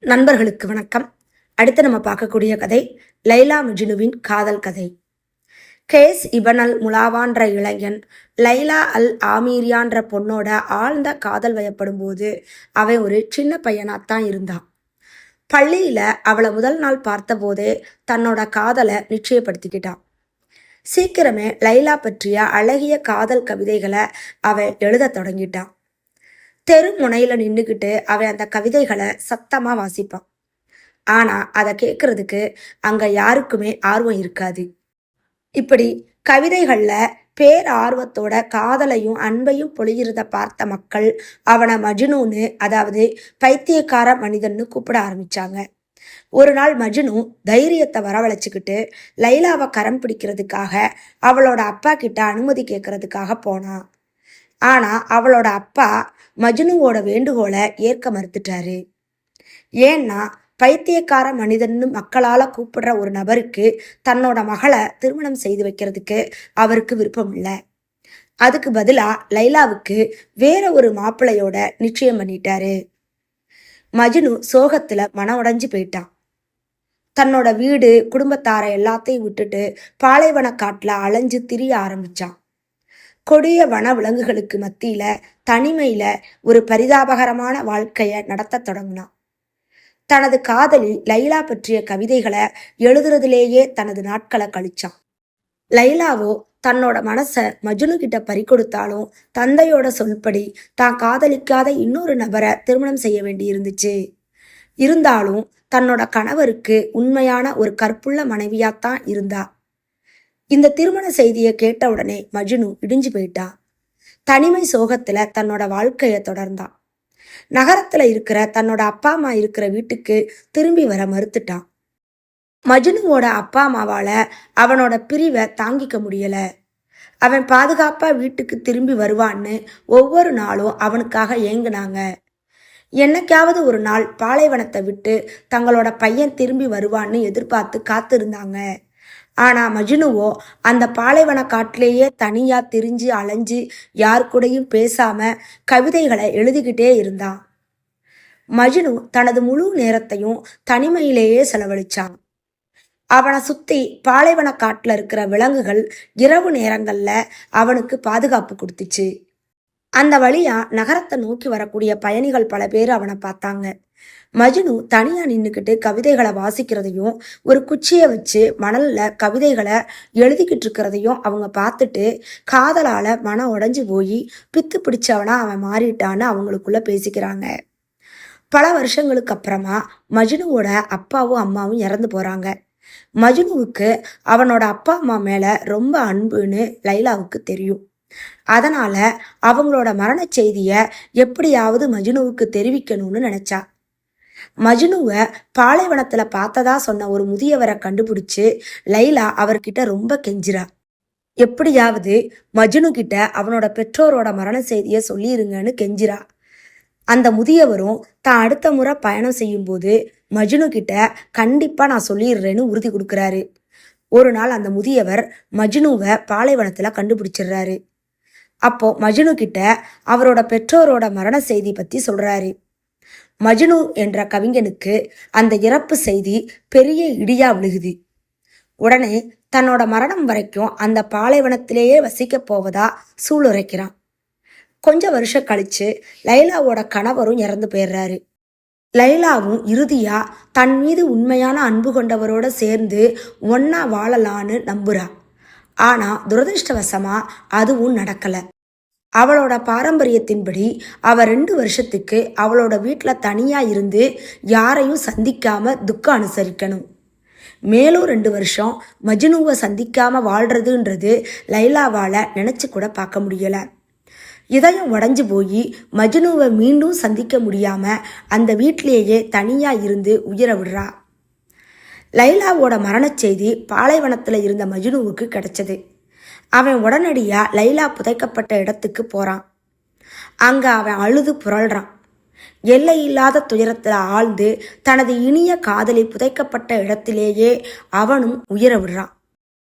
நண்பர்களுக்கு வணக்கம். அடுத்து நம்ம பார்க்கக்கூடிய கதை லைலா மஜ்னுவின் காதல் கதை. கேஸ் இபன் அல் முலாவான்ற இளைஞன் லைலா அல் ஆமீரியான்ற பொண்ணோட ஆழ்ந்த காதல் வயப்படும் போது அவன் ஒரு சின்ன பையனாத்தான் இருந்தான். பள்ளியில அவளை முதல் நாள் பார்த்தபோதே தன்னோட காதலை நிச்சயப்படுத்திக்கிட்டான். சீக்கிரமே லைலா பற்றிய அழகிய காதல் கவிதைகளை அவன் எழுத தொடங்கிட்டான். தெரு முனையில நின்றுக்கிட்டு அவன் அந்த கவிதைகளை சத்தமா வாசிப்பான். ஆனா அதை கேட்கறதுக்கு அங்க யாருக்குமே ஆர்வம் இருக்காது. இப்படி கவிதைகள்ல பேரார்வத்தோட காதலையும் அன்பையும் பொழிகிறத பார்த்த மக்கள் அவனை மஜ்னூன்னு, அதாவது பைத்தியக்கார மனிதன்னு கூப்பிட ஆரம்பிச்சாங்க. ஒரு நாள் மஜ்னு தைரியத்தை வரவழைச்சுக்கிட்டு லைலாவை கரம் பிடிக்கிறதுக்காக அவளோட அப்பா கிட்ட அனுமதி கேட்கறதுக்காக போனான். ஆனா அவளோட அப்பா மஜ்னுவோட வேண்டுகோளை ஏற்க மறுத்துட்டாரு. ஏன்னா பைத்தியக்கார மனிதன்னு மக்களால கூப்பிடுற ஒரு நபருக்கு தன்னோட மகளை திருமணம் செய்து வைக்கிறதுக்கு அவருக்கு விருப்பம் இல்லை. அதுக்கு பதிலா லைலாவுக்கு வேற ஒரு மாப்பிள்ளையோட நிச்சயம் பண்ணிட்டாரு. மஜ்னு சோகத்துல மனம் உடைஞ்சு போயிட்டான். தன்னோட வீடு குடும்பத்தார எல்லாத்தையும் விட்டுட்டு பாலைவன காட்டுல அலைஞ்சு திரிய ஆரம்பிச்சான். கொடிய வன விலங்குகளுக்கு மத்தியில தனிமையில ஒரு பரிதாபகரமான வாழ்க்கைய நடத்த தொடங்கினான். தனது காதலி லைலா பற்றிய கவிதைகளை எழுதுறதுலேயே தனது நாட்களை கழிச்சான். லைலாவோ தன்னோட மனச மஜ்னு கிட்ட பறிகொடுத்தாலும் தந்தையோட சொல்படி தான் காதலிக்காத இன்னொரு நபரை திருமணம் செய்ய வேண்டி இருந்துச்சு. இருந்தாலும் தன்னோட கணவருக்கு உண்மையான ஒரு கற்புள்ள மனைவியாத்தான் இருந்தா. இந்த திருமண செய்தியை கேட்ட உடனே மஜ்னு இடிஞ்சு போயிட்டான். தனிமை சோகத்துல தன்னோட வாழ்க்கைய தொடர்ந்தான். நகரத்துல இருக்கிற தன்னோட அப்பா அம்மா இருக்கிற வீட்டுக்கு திரும்பி வர மறுத்துட்டான். மஜ்னுவோட அப்பா அம்மாவால அவனோட பிரிவை தாங்கிக்க முடியல. அவன் பாதுகாப்பா வீட்டுக்கு திரும்பி வருவான்னு ஒவ்வொரு நாளும் அவனுக்காக ஏங்குனாங்க. என்னைக்காவது ஒரு நாள் பாலைவனத்தை விட்டு தங்களோட பையன் திரும்பி வருவான்னு எதிர்பார்த்து காத்திருந்தாங்க. ஆனா மஜ்னுவோ அந்த பாலைவன காட்டிலேயே தனியா திரிஞ்சு அலைஞ்சு யார் கூடயும் பேசாம கவிதைகளை எழுதிக்கிட்டே இருந்தான். மஜ்னு தனது முழு நேரத்தையும் தனிமையிலேயே செலவழிச்சான். அவனை சுத்தி பாலைவன காட்டுல இருக்கிற விலங்குகள் இரவு நேரங்கள்ல அவனுக்கு பாதுகாப்பு கொடுத்துச்சு. அந்த வழியா நகரத்தை நோக்கி வரக்கூடிய பயணிகள் பல பேர் அவனை பார்த்தாங்க. மஜ்னு தனியா நின்றுக்கிட்டு கவிதைகளை வாசிக்கிறதையும் ஒரு குச்சியை வச்சு மணல்ல கவிதைகளை எழுதிக்கிட்டு இருக்கிறதையும் அவங்க பார்த்துட்டு காதலால மனம் உடைஞ்சு போய் பித்து பிடிச்சவனா அவன் மாறிட்டான்னு அவங்களுக்குள்ள பேசிக்கிறாங்க. பல வருஷங்களுக்கு அப்புறமா மஜ்னுவோட அப்பாவும் அம்மாவும் இறந்து போறாங்க. மஜ்னுவுக்கு அவனோட அப்பா அம்மா மேல ரொம்ப அன்புன்னு லைலாவுக்கு தெரியும். அதனால அவங்களோட மரண செய்திய எப்படியாவது மஜ்னுவுக்கு தெரிவிக்கணும்னு நினைச்சா. மஜ்னுவை பாலைவனத்துல பார்த்ததா சொன்ன ஒரு முதியவரை கண்டுபிடிச்சு லைலா அவர்கிட்ட ரொம்ப கெஞ்சிரா. எப்படியாவது மஜ்னு கிட்ட அவனோட பெற்றோரோட மரண செய்திய சொல்லிருங்கன்னு கெஞ்சிரா. அந்த முதியவரும் தான் அடுத்த முறை பயணம் செய்யும் போது மஜ்னு கிட்ட கண்டிப்பா நான் சொல்லிடுறேன்னு உறுதி கொடுக்குறாரு. ஒரு நாள் அந்த முதியவர் மஜ்னுவை பாலைவனத்துல கண்டுபிடிச்சிடுறாரு. அப்போ மஜ்னு கிட்ட அவரோட பெற்றோரோட மரண செய்தி பத்தி சொல்றாரு. மஜ்னு என்ற கவிஞனுக்கு அந்த இறப்பு செய்தி பெரிய இடியா விழுகுது. உடனே தன்னோட மரணம் வரைக்கும் அந்த பாலைவனத்திலேயே வசிக்க போவதா சூளுரைக்கிறான். கொஞ்ச வருஷம் கழிச்சு லைலாவோட கணவரும் இறந்து போயிடுறாரு. லைலாவும் இறுதியா தன் மீது உண்மையான அன்பு கொண்டவரோட சேர்ந்து ஒன்னா வாழலான்னு நம்புறா. ஆனா துரதிருஷ்டவசமா அதுவும் நடக்கல. அவளோட பாரம்பரியத்தின்படி அவ 2 வருஷத்துக்கு அவளோட வீட்டில் தனியா இருந்து யாரையும் சந்திக்காம துக்கம் அனுசரிக்கணும். மேலும் 2 வருஷம் மஜ்னுவை சந்திக்காம வாழ்றதுன்றது லைலாவால நினைச்சு கூட பார்க்க முடியல. இதயம் உடஞ்சு போய் மஜ்னுவை மீண்டும் சந்திக்க முடியாம அந்த வீட்டிலேயே தனியா இருந்து உயிரை விடுறா. லைலாவோட மரண செய்தி பாலைவனத்துல இருந்த மஜ்னுவுக்கு கிடைச்சது. அவன் உடனடியா லைலா புதைக்கப்பட்ட இடத்துக்கு போறான். அங்க அவன் அழுது புரள்றான். எல்லையில்லாத துயரத்துல ஆழ்ந்து தனது இனிய காதலி புதைக்கப்பட்ட இடத்திலேயே அவனும் உயிரை விடுறான்.